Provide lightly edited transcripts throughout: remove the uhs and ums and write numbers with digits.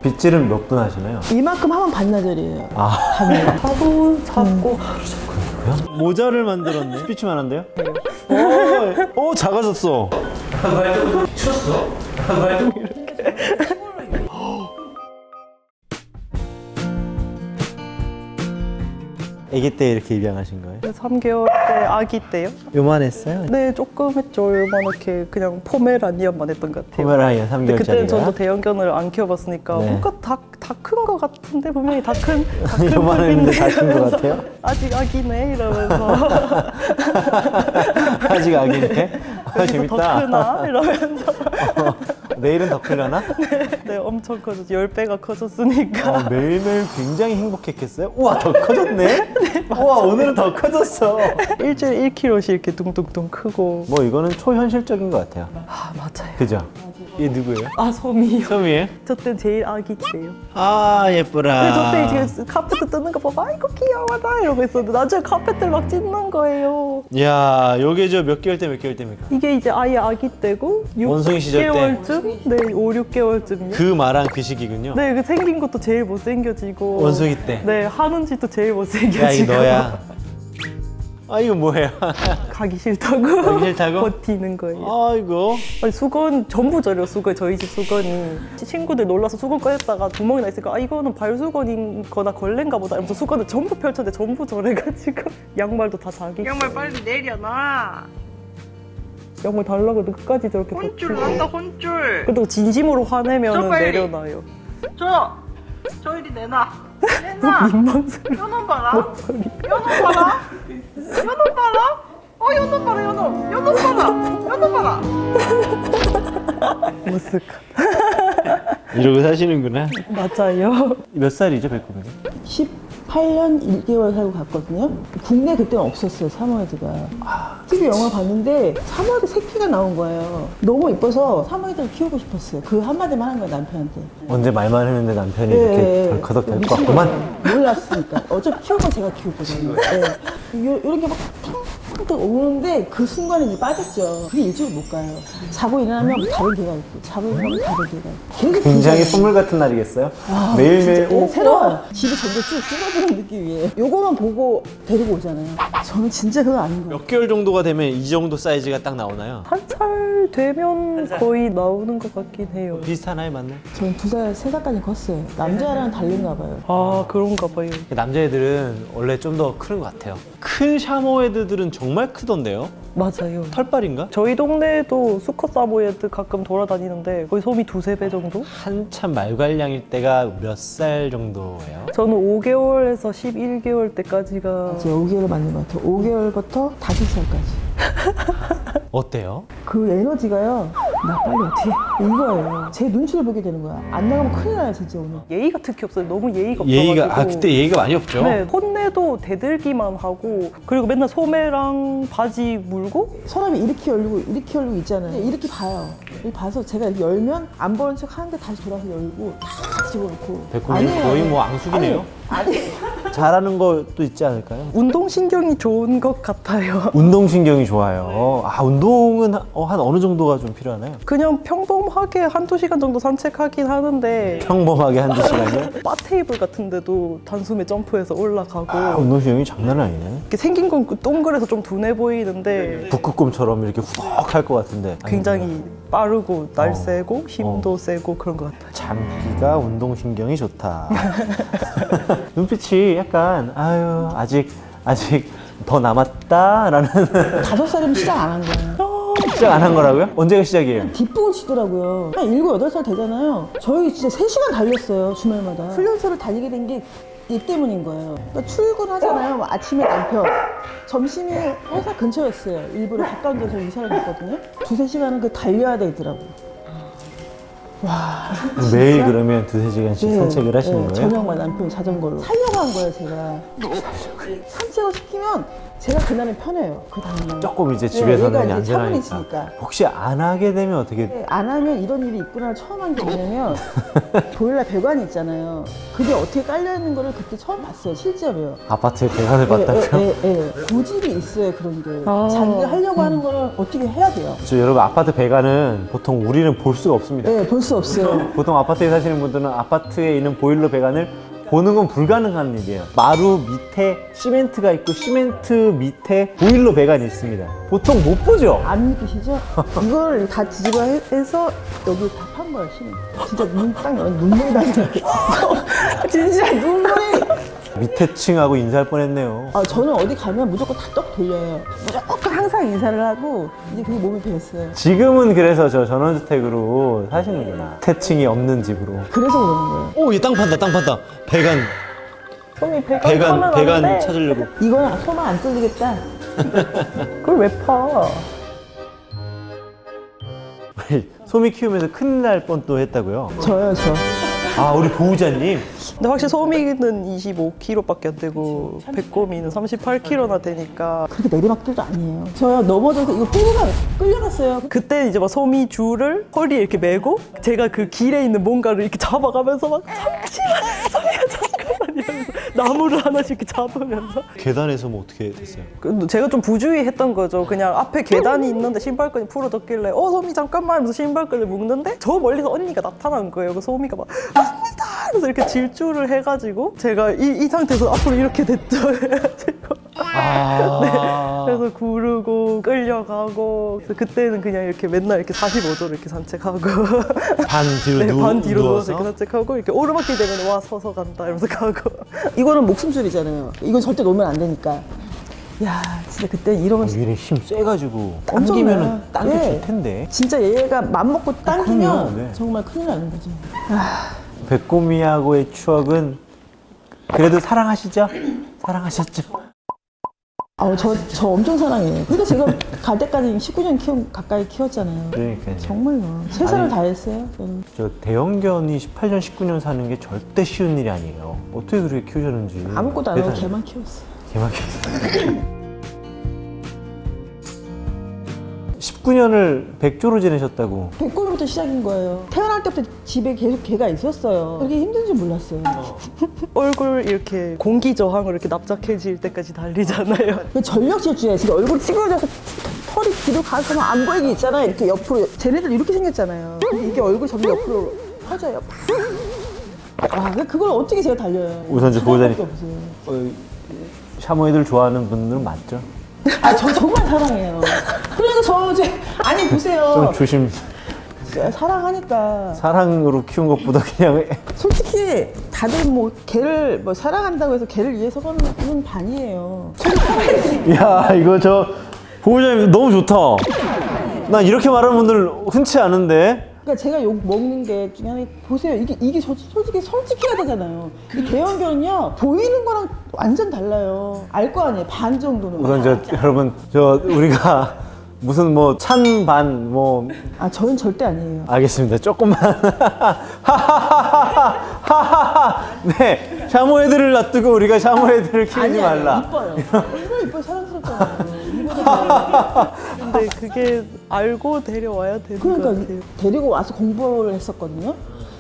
빗질은 몇 분 하시나요? 이만큼 하면 반나절이에요. 하루 잡고 모자를 만들었네. 스피치만 한데요? 오, 작아졌어. 말도 쳤어? 말도 이렇게. 아기 때 이렇게 입양하신 거예요? 3개월 때 아기 때요? 요만했어요? 네, 조금 했죠. 요만하게 그냥 포메라니언만 했던 것 같아요. 포메라니언 3개월짜리가? 그때는 저도 대형견을 안 키워봤으니까 네. 뭔가 다 큰 것 같은데 분명히 다 큰 요만했는데 다 큰 것 같아요? 아직 아기네 이러면서 아직 아기인데? 아, 재밌다. 더 크나? 이러면서 내일은 더 크려나? 네, 엄청 커졌죠. 10배가 커졌으니까. 매일매일 굉장히 행복했겠어요? 우와, 더 커졌네? 네, 우와, 오늘은 더 커졌어. 일주일에 1kg씩 이렇게 둥둥둥 크고. 뭐 이거는 초현실적인 것 같아요. 아, 맞아요. 그죠? 얘 누구예요? 아, 소미요. 소미예요? 저 때 제일 아기 때요. 아, 예쁘라. 저 때 이제 카페트 뜨는 거 보고 아이고 귀여워라 이러고 있었는데 나중에 카페트를 막 찢는 거예요. 이야, 요게 저 몇 개월 때 몇 개월 때입니까? 이게 이제 아예 아기 때고 원숭이 시절 때? 6개월쯤? 네, 5, 6개월쯤이요. 그 말한 그 시기군요. 네, 그 생긴 것도 제일 못생겨지고 원숭이 때? 네, 하는 짓도 제일 못생겨지고. 야, 이 너야. 아, 이거 뭐예요? 가기 싫다고. 가기 싫다고? 버티는 거예요. 아이고. 아니, 수건 전부 저려 수건. 저희 집 수건이 친구들 놀라서 수건 꺼냈다가 구멍이 나 있으니까 아 이거는 발수건인 거나 걸레인가 보다 이러면서 수건을 전부 펼쳤는데 전부 저래가지고 양말도 다 자기 양말 빨리 내려놔. 양말 달라고 끝까지 저렇게 혼쭐 버티고. 난다 혼쭐. 그래도 진심으로 화내면 저 빨리. 내려놔요. 저 이리 내놔. 내놔. 민망스러워. 연놈 봐라. 연놈 봐라. 연놈 봐라. 연놈 봐라 연놈. 연놈 봐라. 연놈 봐라. 모습. 이러고 사시는구나. 맞아요. 몇 살이죠, 백구님? 18년 1개월 살고 갔거든요. 국내 그때는 없었어요, 사모예드가. TV 영화 봤는데 사모예드 새끼가 나온 거예요. 너무 이뻐서 사모예드를 키우고 싶었어요. 그 한마디만 한 거예요, 남편한테. 언제 말만 했는데 남편이 네, 이렇게 덜커덕 될 것 같구만. 몰랐으니까. 어차피 키우면 제가 키우거든요. 네. 이런 게 막 탕탕 오는데 그 순간에 이제 빠졌죠. 그게 일주일 못 가요. 자고 일어나면 다른 개가 있고, 자고 일어나면 다른 개가 있고. 계속 굉장히 긴장해요. 선물 같은 날이겠어요? 아, 매일매일. 진짜, 새로워요. 집이 점점 쭉 줄어드는 느낌이에요. 요거만 보고 데리고 오잖아요. 저는 진짜 그건 아닌 거예요. 몇 개월 정도가 되면 이 정도 사이즈가 딱 나오나요? 한 살 되면 거의 나오는 것 같긴 해요. 비슷하나요, 맞나요? 저는 2살, 3살까지 컸어요. 남자랑 다른가 봐요. 아, 그런가 봐요. 남자애들은 원래 좀 더 크는 것 같아요. 큰 샤머헤드들은 정말 크던데요? 맞아요. 털빨인가? 저희 동네에도 수컷 사모예드 가끔 돌아다니는데 거의 솜이 2~3배 정도? 한참 말괄량일 때가 몇 살 정도예요? 저는 5개월에서 11개월 때까지가 이제 5개월 맞는 것 같아요. 5개월부터 5살까지. 어때요? 그 에너지가요. 나 빨리 어떻게 이거예요. 제 눈치를 보게 되는 거야. 안 나가면 큰일 나요, 진짜 오늘. 예의가 특히 없어요. 너무 예의가 없어가지고. 예의가, 그때 예의가 많이 없죠? 네, 혼내도 대들기만 하고 그리고 맨날 소매랑 바지 물고 서랍이 이렇게 열리고 있잖아요. 이렇게 봐요. 이렇게 봐서 제가 이렇게 열면 안 보는 척 하는데 다시 돌아서 열고 다 집어넣고. 백구님 거의 뭐 앙숙이네요? 아니. 잘하는 것도 있지 않을까요? 운동신경이 좋은 것 같아요. 운동신경이 좋아요. 아, 운동은 한 어느 정도가 좀 필요하나요? 그냥 평범하게 한두 시간 정도 산책하긴 하는데 평범하게 한두 시간이요? 바 테이블 같은 데도 단숨에 점프해서 올라가고 아, 운동신경이 장난 아니네. 이렇게 생긴 건 동그래서 좀 둔해 보이는데 북극곰처럼 이렇게 후덕 할 것 같은데 굉장히 빠르고 날쌔고 힘도 세고 그런 것 같아요. 잠기가 운동신경이 좋다. 눈빛이 약간 아유 아직 더 남았다라는 5살이면 시작 안 한 거예요. 시작 안 한 거라고요? 언제가 시작이에요? 뒷북을 치더라고요. 한 7, 8살 되잖아요. 저희 진짜 3시간 달렸어요, 주말마다. 훈련소를 다니게 된 게 이 때문인 거예요. 그러니까 출근하잖아요. 뭐 아침에 남편, 점심에 회사 근처였어요. 일부러 가까운 데서 이사를 갔거든요. 2~3시간은 그 달려야 되더라고요. 와, 매일 그러면 2~3시간씩 산책을 하시는 거예요? 저녁만 남편이 자전거로 살려고 한 거예요, 제가. 산책을 시키면 제가 그날은 편해요. 그 다음날. 조금 이제 집에서는 얘가 이제 차분히 안전하니까. 있으니까. 혹시 안 하게 되면 어떻게? 안 하면 이런 일이 있구나 처음 한 게 뭐냐면 보일러 배관이 있잖아요. 그게 어떻게 깔려 있는 거를 그때 처음 봤어요. 실제로요. 아파트에 배관을 봤다고요? 고집이 있어요 그런 게. 아. 자기가 하려고 하는 거를 어떻게 해야 돼요. 저 여러분 아파트 배관은 보통 우리는 볼 수가 없습니다. 네, 볼 수 없어요. 보통 아파트에 사시는 분들은 아파트에 있는 보일러 배관을 보는 건 불가능한 일이에요. 마루 밑에 시멘트가 있고 시멘트 밑에 보일러 배관이 있습니다. 보통 못 보죠? 안 믿기시죠? 이걸 다 뒤집어 해서 여기 다 판 거예요, 시멘트. 진짜 눈물이 나더라고요. 진짜 눈물이. 밑에 층하고 인사할 뻔했네요. 저는 어디 가면 무조건 다 떡 돌려요. 무조건 항상 인사를 하고 이제 그게 몸이 배웠어요. 지금은 그래서 저 전원주택으로 사시는구나. 태층이 없는 집으로. 그래서 그러는 거예요. 오, 얘 땅 판다, 땅 판다. 배관, 솜이 배관 배관 찾으려고. 이건 소만 안 뚫리겠다. 그걸 왜 파? 소미 키우면서 큰일 날 뻔 또 했다고요? 저요, 저. 아, 우리 보호자님. 근데 확실히 솜이는 25kg밖에 안 되고 백곰이는 38kg나 되니까 그렇게 내리막길도 아니에요. 저요, 넘어져서 이거 끌려갔어요. 그때 이제 막 솜이 줄을 허리에 이렇게 메고 제가 그 길에 있는 뭔가를 이렇게 잡아가면서 막 잠시만 솜이야 잠깐만 이러면서 나무를 하나씩 이렇게 잡으면서 계단에서 뭐 어떻게 됐어요? 제가 좀 부주의했던 거죠. 그냥 앞에 계단이 있는데 신발끈이 풀어졌길래 솜이 잠깐만 하면서 신발끈을 묶는데 저 멀리서 언니가 나타난 거예요. 그래서 솜이가 막 언니다! 그래서 이렇게 질주를 해가지고 제가 이 상태에서 앞으로 이렇게 됐죠. 그래가지고 아. 그래서 구르고 끌려가고 그래서 그때는 그냥 이렇게 맨날 이렇게 45도로 이렇게 산책하고 반 뒤로 네, 반 뒤로 누워서? 누워서 이렇게 산책하고 이렇게 오르막길 되면 와 서서 간다 이러면서 가고 이거는 목숨술이잖아요. 이건 절대 놓으면 안 되니까. 야, 진짜 그때 이러면 위에 힘 세가지고 엄청나요. 당기면은 당겨질 네. 텐데. 진짜 얘가 맘먹고 당기면 그럼요, 네. 정말 큰일 나는 거죠. 백곰이하고의 추억은 그래도 사랑하시죠? 사랑하셨죠? 저 엄청 사랑해요. 근데 제가 갈 때까지 19년 가까이 키웠잖아요. 그러니까요. 정말로. 최선을 아니, 다했어요. 저는. 저 대형견이 18년, 19년 사는 게 절대 쉬운 일이 아니에요. 어떻게 그렇게 키우셨는지. 아무것도 안 하고 대단해요. 개만 키웠어요. 개만 키웠어요. 19년을 백조로 지내셨다고. 백골부터 시작인 거예요. 태어날 때부터 집에 계속 개가 있었어요. 그렇게 힘든지 몰랐어요. 얼굴 이렇게 공기 저항으로 이렇게 납작해질 때까지 달리잖아요. 그 전력 질주예요. 지금 얼굴이 찌그러져서 털이 뒤로 가서 안 보이게 있잖아요. 이렇게 옆으로. 쟤네들 이렇게 생겼잖아요. 이게 얼굴 점점 옆으로 퍼져요. 그걸 어떻게 제가 달려요? 우선 저 보호자님. 사람밖에 없어요. 샤머이들 좋아하는 분들은 맞죠? 저 정말 사랑해요. 그러니까 아니 보세요. 좀 조심. 사랑하니까. 사랑으로 키운 것보다 그냥 솔직히 다들 뭐 개를 뭐 사랑한다고 해서 개를 위해서는 반이에요. 야, 이거 저 보호자님 너무 좋다. 난 이렇게 말하는 분들 흔치 않은데. 그러니까 제가 욕 먹는 게 중에 하나 보세요. 이게 솔직히 솔직해야 되잖아요. 이 대형견은요 보이는 거랑 완전 달라요. 알 거 아니에요. 반 정도는. 우선 여러분 우리가 무슨 뭐 찬반 뭐 저는 절대 아니에요. 알겠습니다. 조금만. 네, 샤모 애들을 놔두고 우리가 샤모 애들을 키우지 말라. 이뻐요. 이뻐 사랑스럽잖아요. 근데 그게 알고 데려와야 되는 것 그러니까 같아요. 데리고 와서 공부를 했었거든요.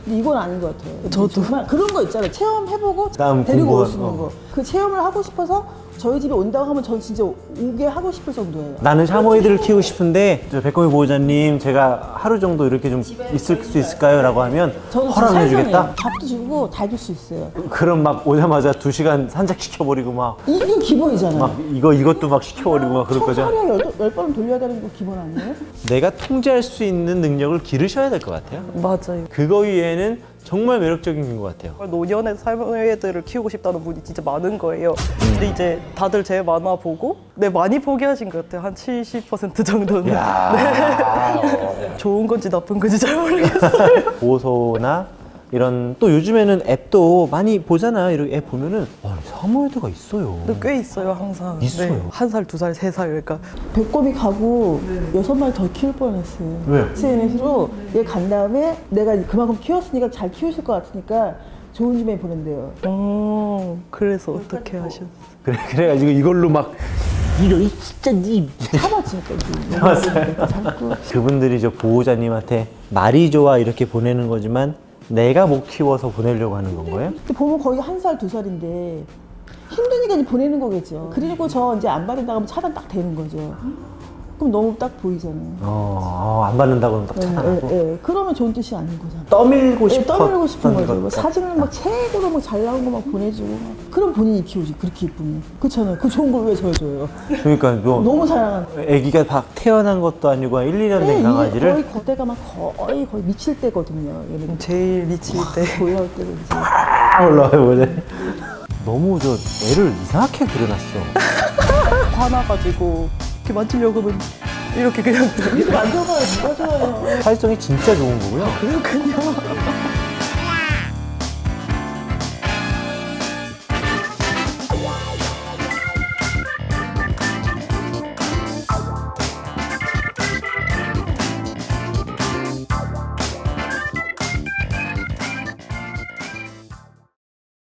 근데 이건 아닌 것 같아요. 저도. 정말 그런 거 있잖아요. 체험해보고 다음 데리고 공부- 올 수 있는 거. 그 체험을 하고 싶어서 저희 집에 온다고 하면 전 진짜 오게 하고 싶을 정도예요. 나는 샤모 애들을 키우고 싶은데 저 백곰이 보호자님 제가 하루 정도 이렇게 좀 있을 수 있을까요? 라고 하면 저는 허락을 해주겠다? 살성이에요. 밥도 주고 다 줄 수 있어요. 그럼 막 오자마자 2시간 산책시켜버리고 막 이게 기본이잖아요. 이것도 막 시켜버리고 막 그럴 거죠? 하루에 10번은 돌려야 되는 거 기본 아니에요? 내가 통제할 수 있는 능력을 기르셔야 될 것 같아요. 맞아요. 그거 위에는 정말 매력적인 것 같아요. 노년에 사모예드를 키우고 싶다는 분이 진짜 많은 거예요. 근데 이제 다들 제 만화 보고 많이 포기하신 것 같아요. 한 70% 정도는. 네. 좋은 건지 나쁜 건지 잘 모르겠어요. 보호소나 이런 또 요즘에는 앱도 많이 보잖아요. 이렇게 앱 보면은 사모예드가 있어요. 근데 꽤 있어요, 항상. 있어요? 1살, 2살, 3살 그러니까. 배꼽이 가고 6마리 더 키울 뻔했어요. 왜? SNS로 얘 간 다음에 내가 그만큼 키웠으니까 잘 키우실 것 같으니까 좋은 집에 보낸대요. 그래서 어떻게 하셨어요? 그래가지고 이걸로 막 이런 진짜 니 참아 지금까지. 참았어요. 자꾸 그분들이 저 보호자님한테 말이 좋아 이렇게 보내는 거지만 내가 못 키워서 보내려고 하는 건 거예요? 근데 보면 거의 1살, 2살인데 힘드니까 이제 보내는 거겠죠. 그리고 저 이제 안 받는다고 하면 차단 딱 되는 거죠. 그럼 너무 딱 보이잖아요. 안 받는다고는 딱 차단하고 그러면 좋은 뜻이 아닌 거잖아. 떠밀고 싶어. 떠밀고 싶은 거죠. 뭐 사진을 막 최고로 막 잘 나온 거 막 보내주고 막. 그럼 본인이 키우지 그렇게 이쁘면. 그렇잖아요. 그 좋은 걸 왜 저 줘요? 그러니까 뭐 너무 사랑하는. 아기가 막 태어난 것도 아니고 1, 2년 된 이게 강아지를 거의 그때가 막 거의 미칠 때거든요. 얘는 제일 미칠 때. 올라올 때가 이제. 아 올라와요 원래. 너무 저 애를 이상하게 그려놨어. 화나가지고 이렇게 만지려고 하면 이렇게 그냥 이거 만져봐요. 누가 좋아해요. 사회성이 진짜 좋은 거고요. 그렇군요.